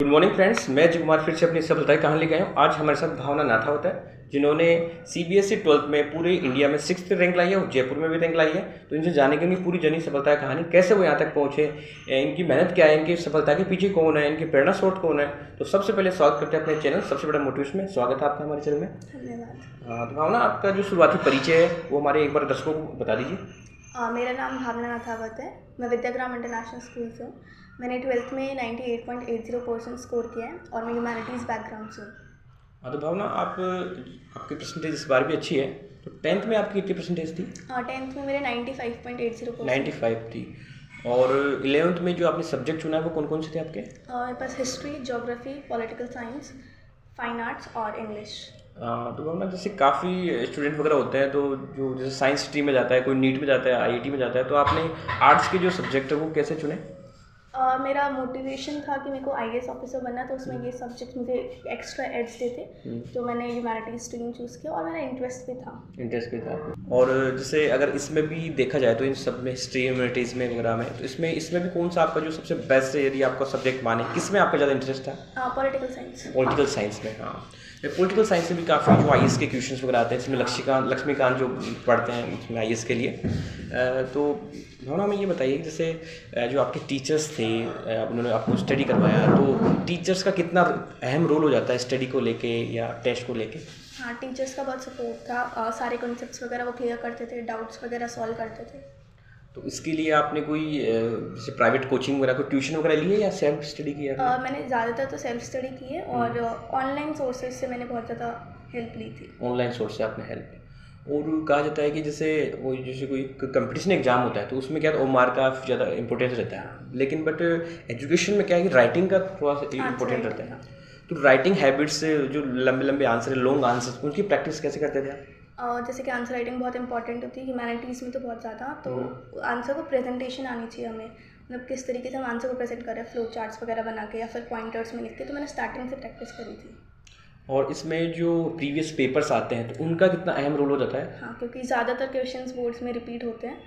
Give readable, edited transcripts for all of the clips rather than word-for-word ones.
Good morning friends, मैं अजय कुमार फिर से अपनी सफलता की कहानी लेके आया हूँ। आज हमारे साथ भावना नाथावत है, जिन्होंने सीबीएसई 12th में पूरे इंडिया में 6th रैंक लाई है और जयपुर में भी रैंक लाई है। तो इनसे जाने की पूरी जर्नी सफलता की कहानी, कैसे वो यहाँ तक पहुँचे, इनकी मेहनत क्या है, इनकी सफलता के पीछे कौन है, इनकी प्रेरणा स्रोत कौन है। तो सबसे पहले स्वागत करते हैं अपने चैनल सबसे बड़ा मोटिवेशन में। स्वागत है आपका हमारे चैनल में। धन्यवाद। तो भावना, आपका जो शुरुआती परिचय है वो हमारे एक बार दर्शकों को बता दीजिए। मेरा नाम भावना नाथावत है। मैं विद्याग्राम इंटरनेशनल स्कूल से हूँ। मैंने 12th में 98.80% स्कोर किया है और मैं ह्यूमैनिटीज़ बैकग्राउंड से हूँ। हाँ, तो भावना आपकी परसेंटेज इस बार भी अच्छी है। तो 10th में आपकी कितनी परसेंटेज थी? 10th में मेरे 95.80%। 95 थी। और 11th में जो आपने सब्जेक्ट चुना है वो कौन कौन से थे आपके? मेरे पास history, geography, political science, fine arts और इंग्लिश। तो भावना, जैसे काफ़ी स्टूडेंट वगैरह होते हैं तो जो जैसे साइंस स्ट्रीम में जाता है, कोई नीट में जाता है, आईआईटी में जाता है, तो आपने आर्ट्स के जो सब्जेक्ट है वो कैसे चुने? मेरा मोटिवेशन था कि मेरे को आईएएस ऑफिसर बनना, तो उसमें ये सब्जेक्ट मुझे एक्स्ट्रा एड्स देते, तो मैंने ह्यूमैनिटीज स्ट्रीम चूज़ किया और मेरा इंटरेस्ट भी था। और जैसे अगर इसमें भी देखा जाए तो इन सब में हिस्ट्री, ह्यूमैनिटीज़ में वगैरह में, तो इसमें भी कौन सा आपका जो सबसे बेस्ट है, यदि आपका सब्जेक्ट माने, किस में आपका ज़्यादा इंटरेस्ट था? Political science. पॉलिटिकल साइंस में, हाँ। पॉलिटिकल साइंस में भी काफ़ी जो आईएएस के क्वेश्चंस वगैरह आते हैं, इसमें लक्ष्मीकांत जो पढ़ते हैं इसमें आईएएस के लिए। तो भावना, हमें ये बताइए कि जैसे जो आपके टीचर्स थे, उन्होंने आपको स्टडी करवाया, तो टीचर्स का कितना अहम रोल हो जाता है स्टडी को लेके या टेस्ट को लेके? हाँ, टीचर्स का बहुत सपोर्ट था। सारे कॉन्सेप्ट्स वगैरह वो क्लियर करते थे, डाउट्स वगैरह सॉल्व करते थे। तो इसके लिए आपने कोई जैसे प्राइवेट कोचिंग वगैरह, कोई ट्यूशन वगैरह ली है या सेल्फ स्टडी किया? मैंने ज़्यादातर तो सेल्फ स्टडी की है और ऑनलाइन सोर्सेज से मैंने बहुत ज़्यादा हेल्प ली थी। ऑनलाइन सोर्स से आपने हेल्प ली। और कहा जाता है कि जैसे कोई कंपटीशन एग्जाम होता है तो उसमें क्या ओमार का ज़्यादा इंपॉर्टेंस रहता है, लेकिन बट एजुकेशन में क्या है कि राइटिंग का थोड़ा सा इंपॉर्टेंट रहता है। तो राइटिंग हैबिट्स, जो लंबे लंबे आंसर है, लॉन्ग आंसर, उनकी प्रैक्टिस कैसे करते थे आप? जैसे कि आंसर राइटिंग बहुत इंपॉर्टेंट होती है ह्यूमैनिटीज़ में तो बहुत ज़्यादा। तो आंसर को प्रेजेंटेशन आनी चाहिए हमें, मतलब किस तरीके से हम आंसर को प्रेजेंट कर रहे हैं, फ्लो चार्ट्स वगैरह बना के या फिर पॉइंटर्स में लिख के। तो मैंने स्टार्टिंग से प्रैक्टिस करी थी। और इसमें जो प्रीवियस पेपर्स आते हैं तो उनका कितना अहम रोल हो जाता है? हाँ, क्योंकि ज़्यादातर क्वेश्चंस बोर्ड्स में रिपीट होते हैं,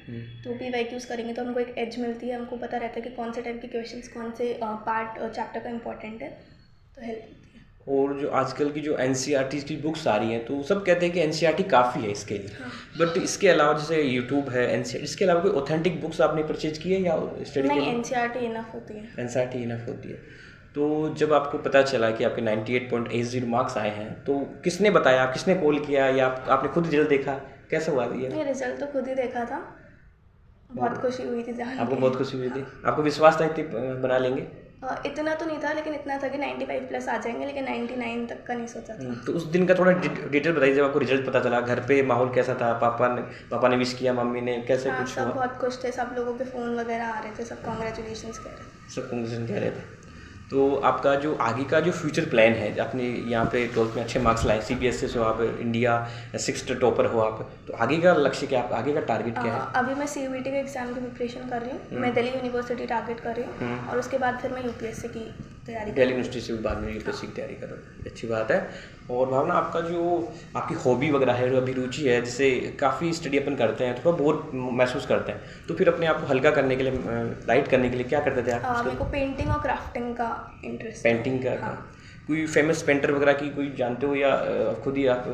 तो पीवाईक्यूज करेंगे तो हमको एक एज मिलती है, हमको पता रहता है कि कौन से टाइप के क्वेश्चंस कौन से पार्ट चैप्टर का इंपॉर्टेंट है, तो हेल्प होती है। और जो आजकल की जो एनसीईआरटी की बुक्स आ रही हैं तो सब कहते हैं कि एनसीईआरटी काफ़ी है इसके लिए। हाँ। बट इसके अलावा जैसे यूट्यूब है, एनसीईआरटी, इसके अलावा कोई ऑथेंटिक बुक्स आपने परचेज की है या स्टडी? नहीं, एनसीईआरटी इनफ होती है। एनसीईआरटी इनफ होती है। तो जब आपको पता चला कि आपके 98.80 मार्क्स आए हैं तो किसने बताया, किसने पोल किया, या आपने खुद रिजल्ट देखा, कैसे हुआ ये? नहीं, रिजल्ट तो खुद ही देखा था। बहुत खुशी हुई थी जान के। आपको बहुत खुशी हुई थी? आपको विश्वास था इतनी बना लेंगे? इतना तो नहीं था, लेकिन इतना था कि 95 प्लस आ जाएंगे, लेकिन 99 तक का नहीं सोचा था। तो उस दिन का थोड़ा डिटेल बताइए, जब आपको रिजल्ट पता चला, घर पे माहौल कैसा था? पापा ने विश किया, मम्मी ने, कैसे? हाँ, कुछ सब हुआ? बहुत खुश थे, सब लोगों के फ़ोन वगैरह आ रहे थे, सब कॉन्ग्रेचुलेशंस कह रहे थे। सब कॉन्ग्रेचुलेशन कह रहे थे। तो आपका जो आगे का जो फ्यूचर प्लान है, आपने यहाँ पे 12th में अच्छे मार्क्स लाए, सीबीएसई से हो आप, इंडिया 6th टॉपर हो आप, तो आगे का लक्ष्य क्या है, आगे का टारगेट क्या है? अभी मैं सीयूईटी के एग्ज़ाम की प्रिपरेशन कर रही हूँ। मैं दिल्ली यूनिवर्सिटी टारगेट कर रही हूँ और उसके बाद फिर मैं यूपीएससी की तैयारी दिल्ली यूनिवर्सिटी से बाद में यूपीएससी की तैयारी करो, अच्छी बात है। और भावना, आपका जो आपकी हॉबी वगैरह है, जो अभी रुचि है, जैसे काफ़ी स्टडी अपन करते हैं, थोड़ा बोर महसूस करते हैं, तो फिर अपने आप को हल्का करने के लिए, लाइट करने के लिए क्या करते थे आप? मेरे को पेंटिंग और क्राफ्टिंग का इंटरेस्ट। पेंटिंग का? हाँ। कोई फेमस पेंटर वगैरह की कोई जानते हो या खुद ही आप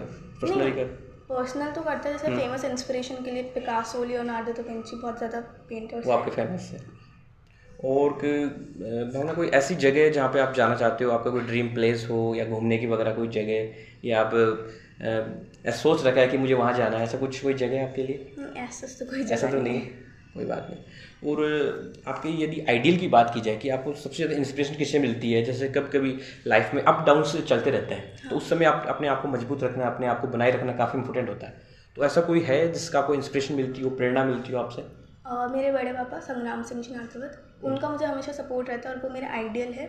पर्सनली पर्सनल तो करते हैं, जैसे फेमस इंस्पिरेशन के लिए पिकासो, लियोनार्डो दा विंची, बहुत ज़्यादा पेंटर्स वो आपके फेमस है। और भावना, कोई ऐसी जगह जहाँ पे आप जाना चाहते हो, आपका कोई ड्रीम प्लेस हो या घूमने की वगैरह कोई जगह, या आप सोच रखा है कि मुझे वहाँ जाना है, ऐसा कुछ कोई जगह है आपके लिए? ऐसा तो कोई ऐसा तो नहीं, कोई बात नहीं। और आपकी यदि आइडियल की बात की जाए कि आपको सबसे ज़्यादा इंस्पिरेशन किससे मिलती है, जैसे कभी कभी लाइफ में अप डाउन से चलते रहते हैं, हाँ। तो उस समय आप अपने आप को मजबूत रखना, अपने आप को बनाए रखना काफ़ी इंपॉर्टेंट होता है, तो ऐसा कोई है जिसका आपको इंस्पिरेशन मिलती हो, प्रेरणा मिलती हो आपसे? मेरे बड़े पापा संग्राम सिंह जी नाथावत, उनका मुझे हमेशा सपोर्ट रहता है और वो मेरा आइडियल है।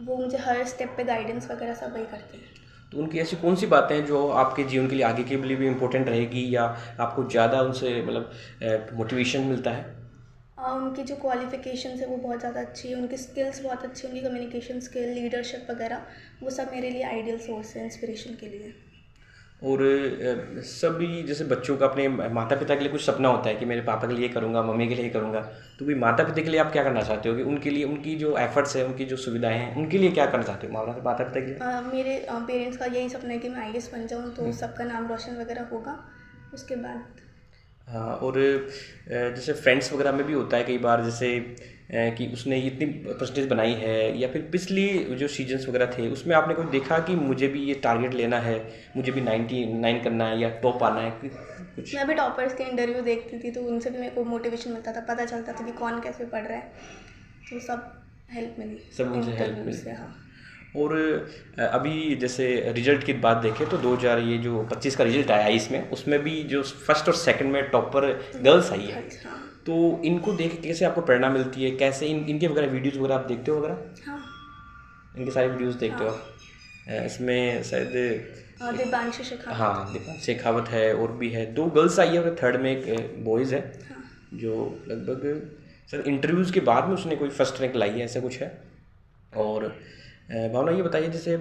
वो मुझे हर स्टेप पे गाइडेंस वगैरह सब वही करते हैं। तो उनकी ऐसी कौन सी बातें हैं जो आपके जीवन के लिए, आगे के लिए भी इम्पोर्टेंट रहेगी, या आपको ज़्यादा उनसे मतलब मोटिवेशन मिलता है? उनकी जो क्वालिफिकेशंस है वो बहुत ज़्यादा अच्छी है, उनकी स्किल्स बहुत अच्छी है, उनकी कम्युनिकेशन स्किल, लीडरशिप वगैरह, वो सब मेरे लिए आइडियल सोर्स है इंस्पिरेशन के लिए। और सभी जैसे बच्चों का अपने माता पिता के लिए कुछ सपना होता है कि मेरे पापा के लिए करूँगा, मम्मी के लिए करूँगा, तो भी माता पिता के लिए आप क्या करना चाहते हो कि उनके लिए उनकी जो एफर्ट्स है, उनकी जो सुविधाएं हैं, उनके लिए क्या करना चाहते हो माता पिता के लिए? मेरे पेरेंट्स का यही सपना है कि मैं IAS बन जाऊँ, तो सबका नाम रोशन वगैरह होगा उसके बाद। हाँ, और जैसे फ्रेंड्स वगैरह में भी होता है कई बार, जैसे कि उसने इतनी परसेंटेज बनाई है, या फिर पिछली जो सीजन्स वगैरह थे उसमें आपने कोई देखा कि मुझे भी ये टारगेट लेना है, मुझे भी 99 करना है या टॉप आना है कुछ? मैं भी टॉपर्स के इंटरव्यू देखती थी, तो उनसे भी मेरे को मोटिवेशन मिलता था, पता चलता था कि कौन कैसे पढ़ रहा है, तो सब हेल्प मिली, सब उनसे हेल्प इंटरव्यू मिली। से। हाँ, और अभी जैसे रिजल्ट की बात देखें तो 2025 का रिजल्ट आया इसमें, उसमें भी जो फर्स्ट और सेकंड में टॉपर गर्ल्स आई है, हाँ तो इनको देख के कैसे आपको प्रेरणा मिलती है, कैसे इनके वगैरह वीडियोज़ वगैरह आप देखते हो वगैरह? हाँ। इनके सारे वीडियोज़ देखते हो आप? इसमें शायद दिव्यांशु शेखावत। हाँ, दीपांशु शेखावत है, और भी है 2 गर्ल्स आई है, और थर्ड में एक बॉयज़ है, हाँ। जो लगभग सर इंटरव्यूज़ के बाद में उसने कोई फर्स्ट रैंक लाई है, ऐसा कुछ है। और भावना ये बताइए, जैसे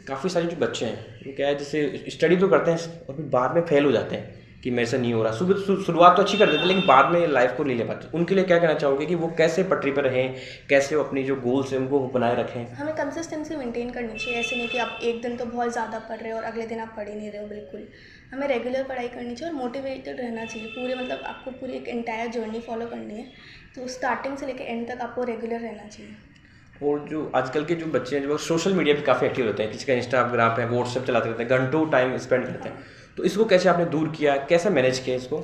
काफ़ी सारे जो बच्चे हैं वो क्या है, जैसे स्टडी तो करते हैं और फिर बाद में फेल हो जाते हैं कि मेरे से नहीं हो रहा, शुरुआत तो अच्छी कर देते हैं लेकिन बाद में लाइफ को नहीं ले पाते, उनके लिए क्या कहना चाहोगे कि वो कैसे पटरी पर रहें, कैसे वो अपनी जो गोल्स हैं उनको बनाए रखें? हमें कंसिस्टेंसी मेंटेन करनी चाहिए, ऐसे नहीं कि आप एक दिन तो बहुत ज़्यादा पढ़ रहे हो और अगले दिन आप पढ़ ही नहीं रहे हो, बिल्कुल। हमें रेगुलर पढ़ाई करनी चाहिए और मोटिवेटेड रहना चाहिए, पूरे मतलब आपको पूरी एक एंटायर जर्नी फॉलो करनी है, तो स्टार्टिंग से लेकर एंड तक आपको रेगुलर रहना चाहिए। और जो आजकल के जो बच्चे हैं जो सोशल मीडिया पे काफ़ी एक्टिव रहते हैं, किसी का इंस्टाग्राम पे व्हाट्सएप चलाते रहते हैं, घंटों टाइम स्पेंड करते हैं, तो इसको कैसे आपने दूर किया, कैसे मैनेज किया इसको?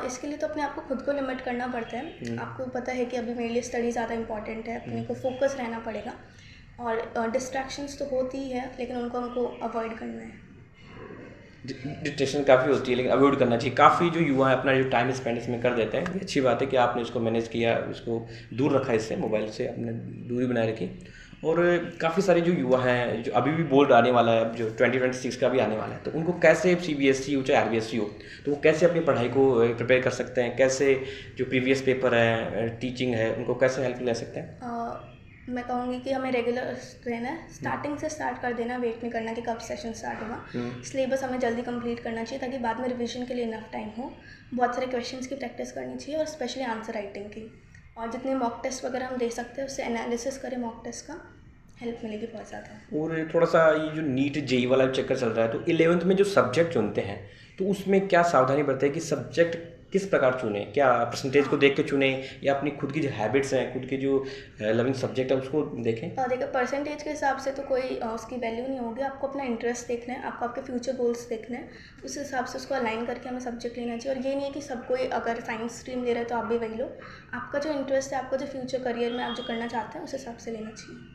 इसके लिए तो अपने आप को खुद को लिमिट करना पड़ता है। आपको पता है कि अभी मेरे लिए स्टडी ज़्यादा इंपॉर्टेंट है, अपने को फोकस रहना पड़ेगा, और डिस्ट्रैक्शंस तो होती ही है लेकिन उनको हमको अवॉइड करना है। डिस्ट्रैक्शन काफ़ी होती है लेकिन अवॉइड करना चाहिए। काफ़ी जो युवा है अपना जो टाइम स्पेंड इसमें कर देते हैं, ये अच्छी बात है कि आपने इसको मैनेज किया, इसको दूर रखा, इससे मोबाइल से अपने दूरी बनाए रखी। और काफ़ी सारे जो युवा हैं, जो अभी भी बोर्ड आने वाला है, जो 2026 का भी आने वाला है, तो उनको कैसे CBSE हो चाहे RBSE हो, तो वो कैसे अपनी पढ़ाई को प्रिपेयर कर सकते हैं, कैसे जो प्रीवियस पेपर है, टीचिंग है, उनको कैसे हेल्प ले सकते हैं? मैं कहूँगी कि हमें रेगुलर रहना है, स्टार्टिंग से स्टार्ट कर देना, वेट नहीं करना कि कब सेशन स्टार्ट होगा। सिलेबस हमें जल्दी कंप्लीट करना चाहिए ताकि बाद में रिवीजन के लिए इनफ टाइम हो। बहुत सारे क्वेश्चंस की प्रैक्टिस करनी चाहिए और स्पेशली आंसर राइटिंग की, और जितने मॉक टेस्ट वगैरह हम दे सकते हैं उससे एनालिसिस करें, मॉक टेस्ट का हेल्प मिलेगी बहुत ज़्यादा। और थोड़ा सा ये जो नीट JEE वाला चक्कर चल रहा है, तो 11th में जो सब्जेक्ट चुनते हैं तो उसमें क्या सावधानी बरतें कि सब्जेक्ट किस प्रकार चुने, क्या परसेंटेज को देख के चुने या अपनी खुद की जो हैबिट्स हैं, खुद के जो लविंग सब्जेक्ट है उसको देखें? देखिए, परसेंटेज के हिसाब से तो कोई उसकी वैल्यू नहीं होगी, आपको अपना इंटरेस्ट देखना है, आपको आपके फ्यूचर गोल्स देखने हैं, उस हिसाब से उसको अलाइन करके हमें सब्जेक्ट लेना चाहिए। और ये नहीं है कि सब कोई अगर साइंस स्ट्रीम ले रहा है तो आप भी वही लो, आपका जो इंटरेस्ट है, आपको जो फ्यूचर करियर में आप जो करना चाहते हैं उस हिसाब से लेना चाहिए।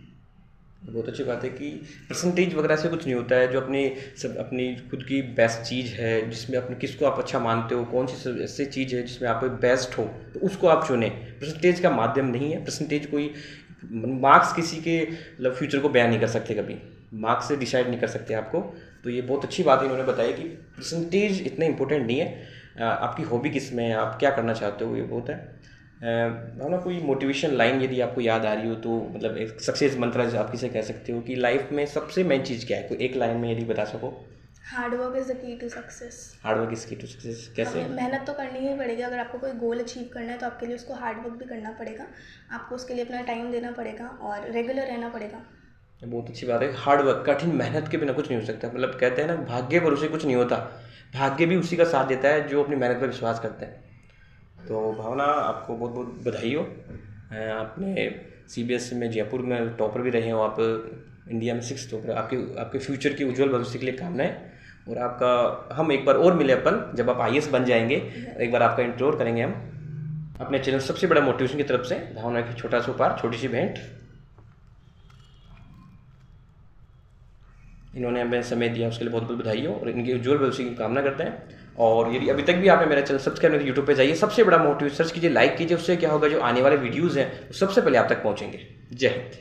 बहुत अच्छी बात है कि परसेंटेज वगैरह से कुछ नहीं होता है, जो अपनी खुद की बेस्ट चीज़ है, जिसमें अपने किसको आप अच्छा मानते हो, कौन सी ऐसी चीज़ है जिसमें आप बेस्ट हो, तो उसको आप चुनें। परसेंटेज का माध्यम नहीं है, परसेंटेज कोई मार्क्स किसी के मतलब फ्यूचर को बयान नहीं कर सकते, कभी मार्क्स से डिसाइड नहीं कर सकते आपको। तो ये बहुत अच्छी बात है इन्होंने बताया कि परसेंटेज इतना इंपॉर्टेंट नहीं है, आपकी हॉबी किस में है, आप क्या करना चाहते हो, ये बहुत है। ना कोई मोटिवेशन लाइन यदि आपको याद आ रही हो तो मतलब एक सक्सेस मंत्र आप किसे कह सकते हो कि लाइफ में सबसे मेन चीज़ क्या है, कोई एक लाइन में यदि बता सको? Hard work is the key to success. Hard work is key to success. कैसे? मेहनत तो करनी ही पड़ेगी, अगर आपको कोई गोल अचीव करना है तो आपके लिए उसको हार्ड वर्क भी करना पड़ेगा, आपको उसके लिए अपना टाइम देना पड़ेगा और रेगुलर रहना पड़ेगा। बहुत अच्छी बात है, हार्ड वर्क, कठिन मेहनत के बिना कुछ नहीं हो सकता। मतलब कहते हैं ना, भाग्य भरोसे कुछ नहीं होता, भाग्य भी उसी का साथ देता है जो अपनी मेहनत पर विश्वास करते हैं। तो भावना, आपको बहुत बहुत बधाई हो, आपने CBSE में जयपुर में टॉपर भी रहे हो, आप इंडिया में 6th टॉपर, आपके फ्यूचर के उज्जवल भविष्य के लिए कामनाएं। और आपका हम एक बार और मिले अपन जब आप IAS बन जाएंगे, एक बार आपका इंटरव्यू करेंगे हम अपने चैनल सबसे बड़ा मोटिवेशन की तरफ से। भावना की छोटा सा उपहार, छोटी सी भेंट, इन्होंने हमें समय दिया, उसके लिए बहुत बहुत बधाई हो और इनके उज्जवल भविष्य की कामना करते हैं। और यदि अभी तक भी आपने मेरा चैनल सब्सक्राइब नहीं, यूट्यूब पे जाइए, सबसे बड़ा मोटिवेशन सर्च कीजिए, लाइक कीजिए, उससे क्या होगा जो आने वाले वीडियोज़ हैं वो सबसे पहले आप तक पहुँचेंगे। जय हिंद।